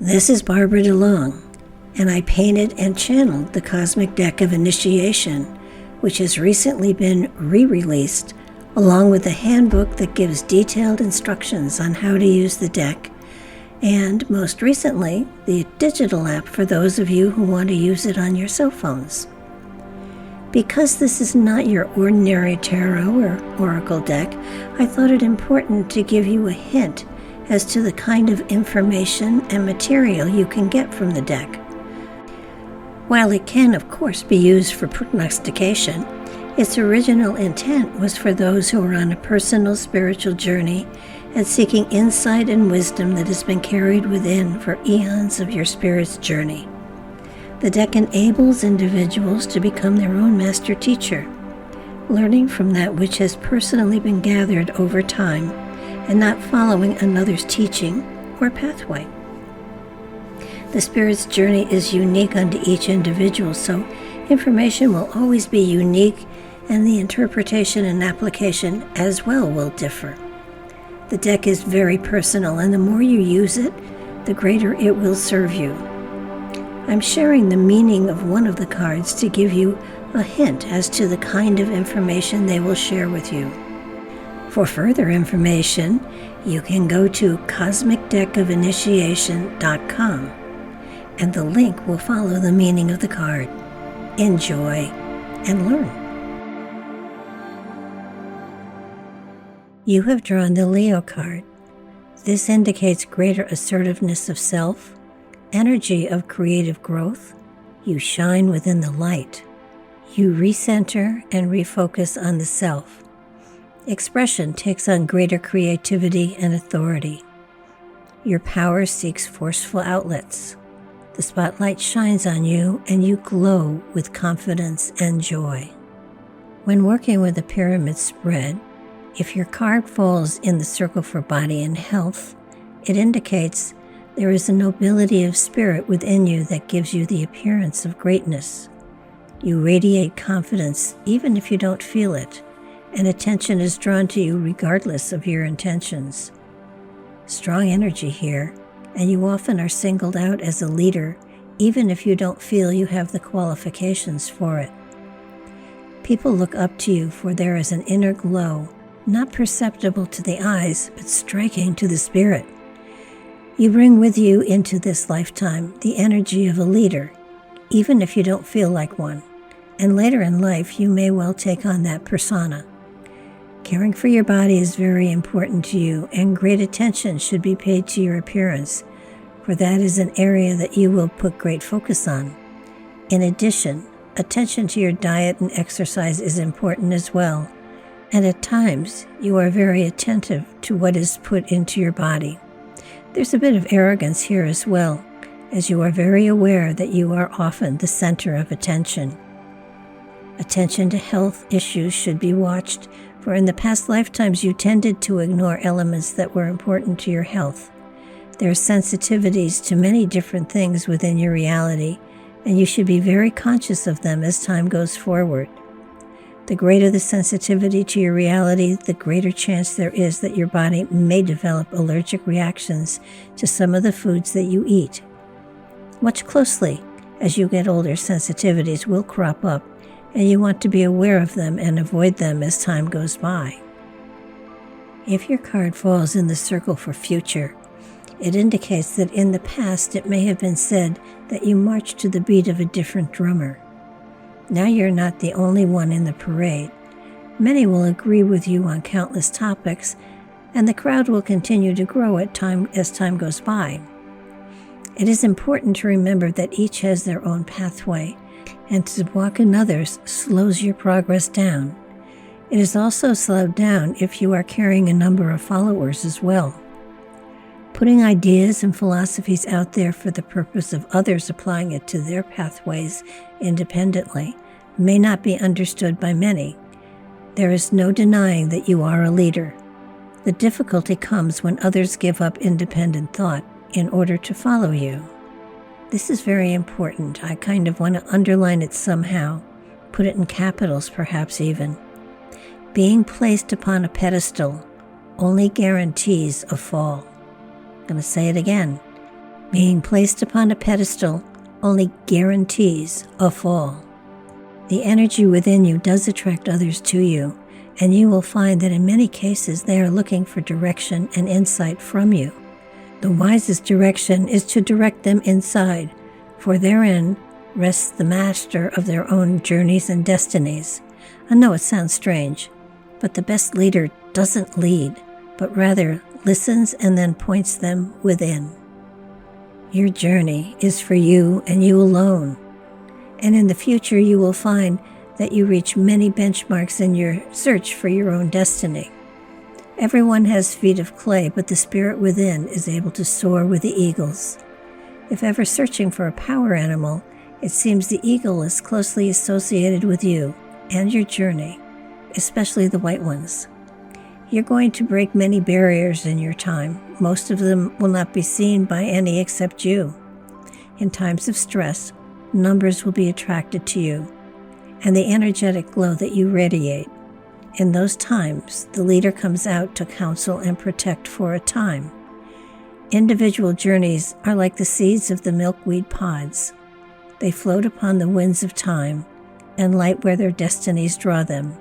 This is Barbara DeLong, and I painted and channeled the Cosmic Deck of Initiation, which has recently been re-released, along with a handbook that gives detailed instructions on how to use the deck, and most recently, the digital app for those of you who want to use it on your cell phones. Because this is not your ordinary tarot or oracle deck, I thought it important to give you a hint as to the kind of information and material you can get from the deck. While it can, of course, be used for prognostication, its original intent was for those who are on a personal spiritual journey and seeking insight and wisdom that has been carried within for eons of your spirit's journey. The deck enables individuals to become their own master teacher, learning from that which has personally been gathered over time and not following another's teaching or pathway. The spirit's journey is unique unto each individual, so information will always be unique, and the interpretation and application as well will differ. The deck is very personal, and the more you use it, the greater it will serve you. I'm sharing the meaning of one of the cards to give you a hint as to the kind of information they will share with you. For further information, you can go to cosmicdeckofinitiation.com, and the link will follow the meaning of the card. Enjoy and learn. You have drawn the Leo card. This indicates greater assertiveness of self, energy of creative growth. You shine within the light. You recenter and refocus on the self. Expression takes on greater creativity and authority. Your power seeks forceful outlets. The spotlight shines on you and you glow with confidence and joy. When working with a pyramid spread, if your card falls in the circle for body and health, it indicates there is a nobility of spirit within you that gives you the appearance of greatness. You radiate confidence even if you don't feel it, and attention is drawn to you regardless of your intentions. Strong energy here, and you often are singled out as a leader even if you don't feel you have the qualifications for it. People look up to you, for there is an inner glow, not perceptible to the eyes, but striking to the spirit. You bring with you into this lifetime the energy of a leader, even if you don't feel like one, and later in life you may well take on that persona. Caring for your body is very important to you, and great attention should be paid to your appearance, for that is an area that you will put great focus on. In addition, attention to your diet and exercise is important as well, and at times you are very attentive to what is put into your body. There's a bit of arrogance here as well, as you are very aware that you are often the center of attention. Attention to health issues should be watched, for in the past lifetimes you tended to ignore elements that were important to your health. There are sensitivities to many different things within your reality, and you should be very conscious of them as time goes forward. The greater the sensitivity to your reality, the greater chance there is that your body may develop allergic reactions to some of the foods that you eat. Watch closely. As you get older, sensitivities will crop up, and you want to be aware of them and avoid them as time goes by. If your card falls in the circle for future, it indicates that in the past it may have been said that you marched to the beat of a different drummer. Now you're not the only one in the parade. Many will agree with you on countless topics, and the crowd will continue to grow as time goes by. It is important to remember that each has their own pathway, and to walk in others slows your progress down. It is also slowed down if you are carrying a number of followers as well. Putting ideas and philosophies out there for the purpose of others applying it to their pathways independently may not be understood by many. There is no denying that you are a leader. The difficulty comes when others give up independent thought in order to follow you. This is very important. I kind of want to underline it somehow, put it in capitals perhaps even. Being placed upon a pedestal only guarantees a fall. I'm going to say it again. Being placed upon a pedestal only guarantees a fall. The energy within you does attract others to you, and you will find that in many cases they are looking for direction and insight from you. The wisest direction is to direct them inside, for therein rests the master of their own journeys and destinies. I know it sounds strange, but the best leader doesn't lead, but rather listens and then points them within. Your journey is for you and you alone, and in the future you will find that you reach many benchmarks in your search for your own destiny. Everyone has feet of clay, but the spirit within is able to soar with the eagles. If ever searching for a power animal, it seems the eagle is closely associated with you and your journey, especially the white ones. You're going to break many barriers in your time. Most of them will not be seen by any except you. In times of stress, numbers will be attracted to you, and the energetic glow that you radiate. In those times, the leader comes out to counsel and protect for a time. Individual journeys are like the seeds of the milkweed pods. They float upon the winds of time and light where their destinies draw them.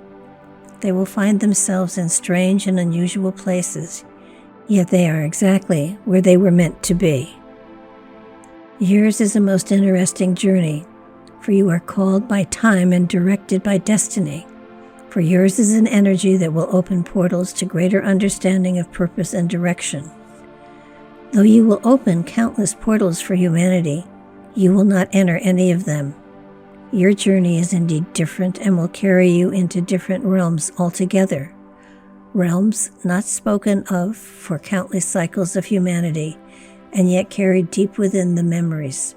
They will find themselves in strange and unusual places, yet they are exactly where they were meant to be. Yours is a most interesting journey, for you are called by time and directed by destiny. For yours is an energy that will open portals to greater understanding of purpose and direction. Though you will open countless portals for humanity, you will not enter any of them. Your journey is indeed different and will carry you into different realms altogether. Realms not spoken of for countless cycles of humanity, and yet carried deep within the memories.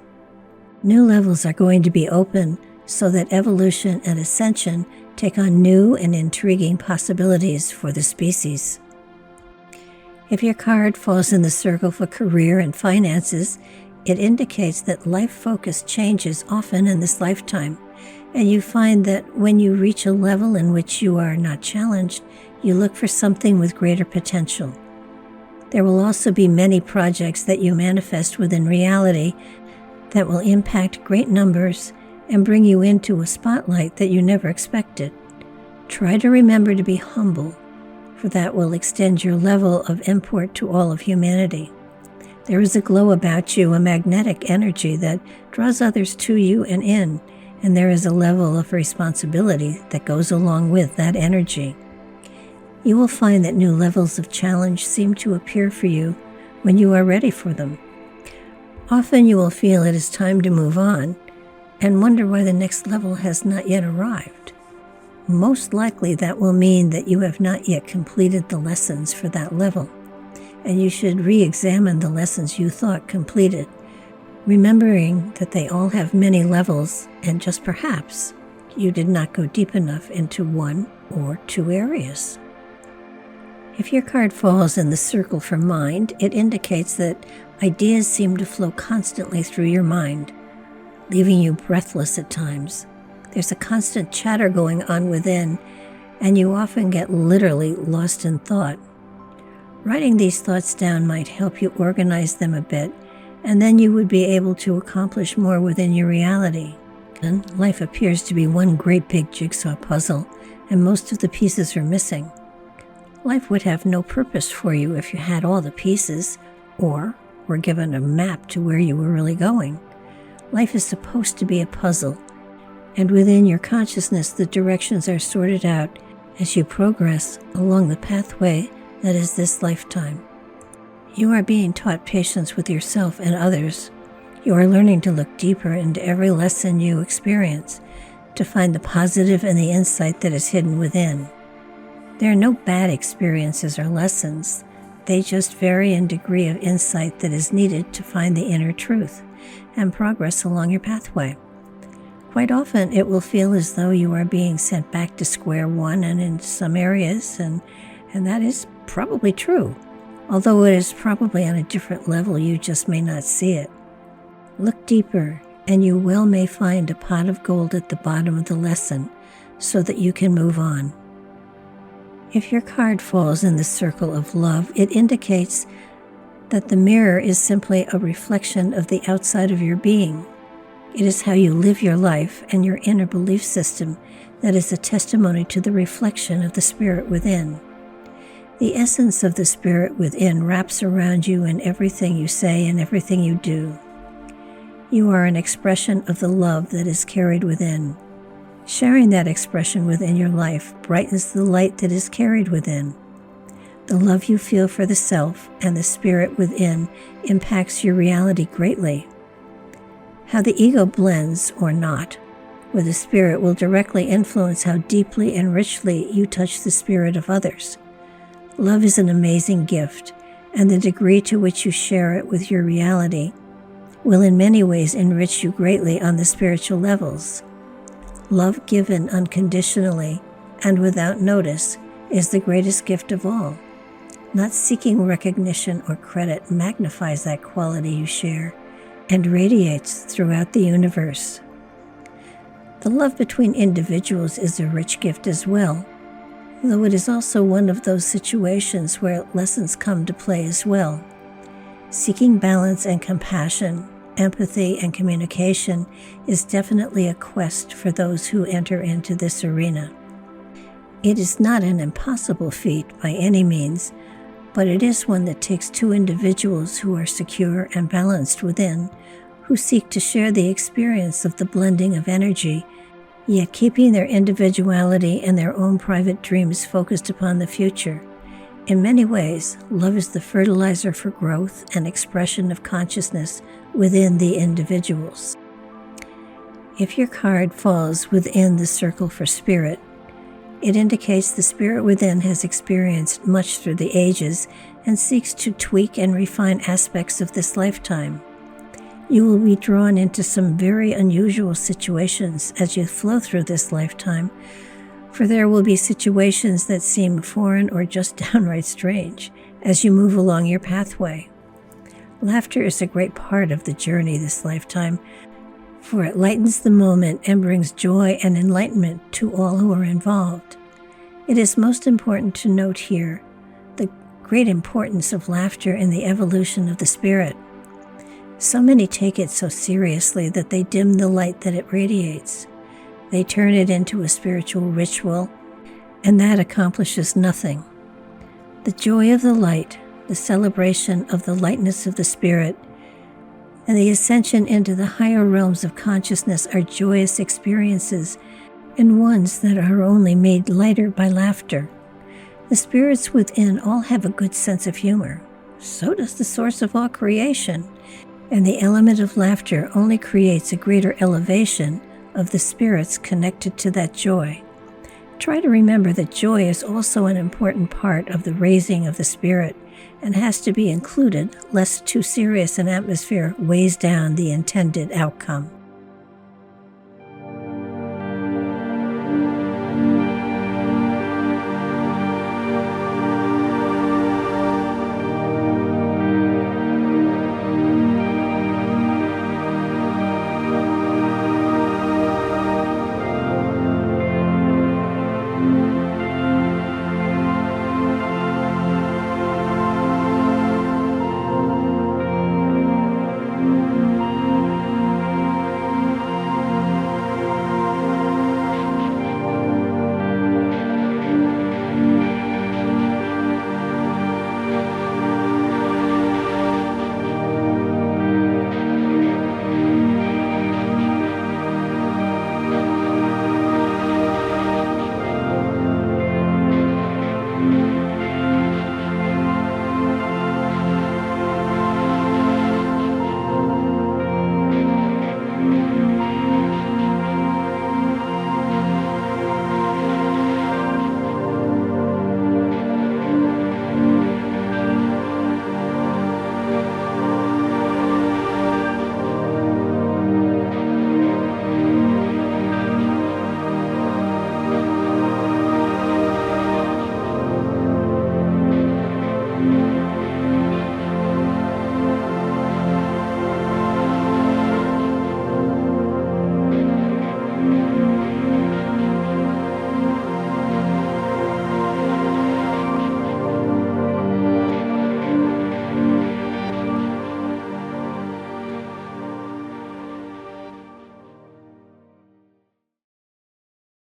New levels are going to be open so that evolution and ascension take on new and intriguing possibilities for the species. If your card falls in the circle for career and finances, it indicates that life focus changes often in this lifetime, and you find that when you reach a level in which you are not challenged, you look for something with greater potential. There will also be many projects that you manifest within reality that will impact great numbers and bring you into a spotlight that you never expected. Try to remember to be humble, for that will extend your level of import to all of humanity. There is a glow about you, a magnetic energy that draws others to you and in, and there is a level of responsibility that goes along with that energy. You will find that new levels of challenge seem to appear for you when you are ready for them. Often you will feel it is time to move on and wonder why the next level has not yet arrived. Most likely that will mean that you have not yet completed the lessons for that level, and you should re-examine the lessons you thought completed, remembering that they all have many levels, and just perhaps you did not go deep enough into one or two areas. If your card falls in the circle for mind, it indicates that ideas seem to flow constantly through your mind, leaving you breathless at times. There's a constant chatter going on within, and you often get literally lost in thought. Writing these thoughts down might help you organize them a bit, and then you would be able to accomplish more within your reality. And life appears to be one great big jigsaw puzzle, and most of the pieces are missing. Life would have no purpose for you if you had all the pieces, or were given a map to where you were really going. Life is supposed to be a puzzle, and within your consciousness the directions are sorted out as you progress along the pathway that is this lifetime. You are being taught patience with yourself and others. You are learning to look deeper into every lesson you experience, to find the positive and the insight that is hidden within. There are no bad experiences or lessons. They just vary in degree of insight that is needed to find the inner truth and progress along your pathway. Quite often it will feel as though you are being sent back to square one, and in some areas, and that is probably true, although it is probably on a different level, you just may not see it. Look deeper, and you well may find a pot of gold at the bottom of the lesson so that you can move on. If your card falls in the circle of love, it indicates that the mirror is simply a reflection of the outside of your being. It is how you live your life and your inner belief system that is a testimony to the reflection of the spirit within. The essence of the spirit within wraps around you in everything you say and everything you do. You are an expression of the love that is carried within. Sharing that expression within your life brightens the light that is carried within. The love you feel for the self and the spirit within impacts your reality greatly. How the ego blends or not with the spirit will directly influence how deeply and richly you touch the spirit of others. Love is an amazing gift, and the degree to which you share it with your reality will in many ways enrich you greatly on the spiritual levels. Love given unconditionally and without notice is the greatest gift of all. Not seeking recognition or credit magnifies that quality you share and radiates throughout the universe. The love between individuals is a rich gift as well, though it is also one of those situations where lessons come to play as well. Seeking balance and compassion, empathy and communication is definitely a quest for those who enter into this arena. It is not an impossible feat by any means, but it is one that takes two individuals who are secure and balanced within, who seek to share the experience of the blending of energy, yet keeping their individuality and their own private dreams focused upon the future. In many ways, love is the fertilizer for growth and expression of consciousness within the individuals. If your card falls within the circle for spirit, it indicates the spirit within has experienced much through the ages and seeks to tweak and refine aspects of this lifetime. You will be drawn into some very unusual situations as you flow through this lifetime, for there will be situations that seem foreign or just downright strange as you move along your pathway. Laughter is a great part of the journey this lifetime, for it lightens the moment and brings joy and enlightenment to all who are involved. It is most important to note here the great importance of laughter in the evolution of the spirit. So many take it so seriously that they dim the light that it radiates. They turn it into a spiritual ritual, and that accomplishes nothing. The joy of the light, the celebration of the lightness of the spirit, and the ascension into the higher realms of consciousness are joyous experiences, and ones that are only made lighter by laughter. The spirits within all have a good sense of humor. So does the source of all creation, and the element of laughter only creates a greater elevation of the spirits connected to that joy. Try to remember that joy is also an important part of the raising of the spirit and has to be included lest too serious an atmosphere weighs down the intended outcome.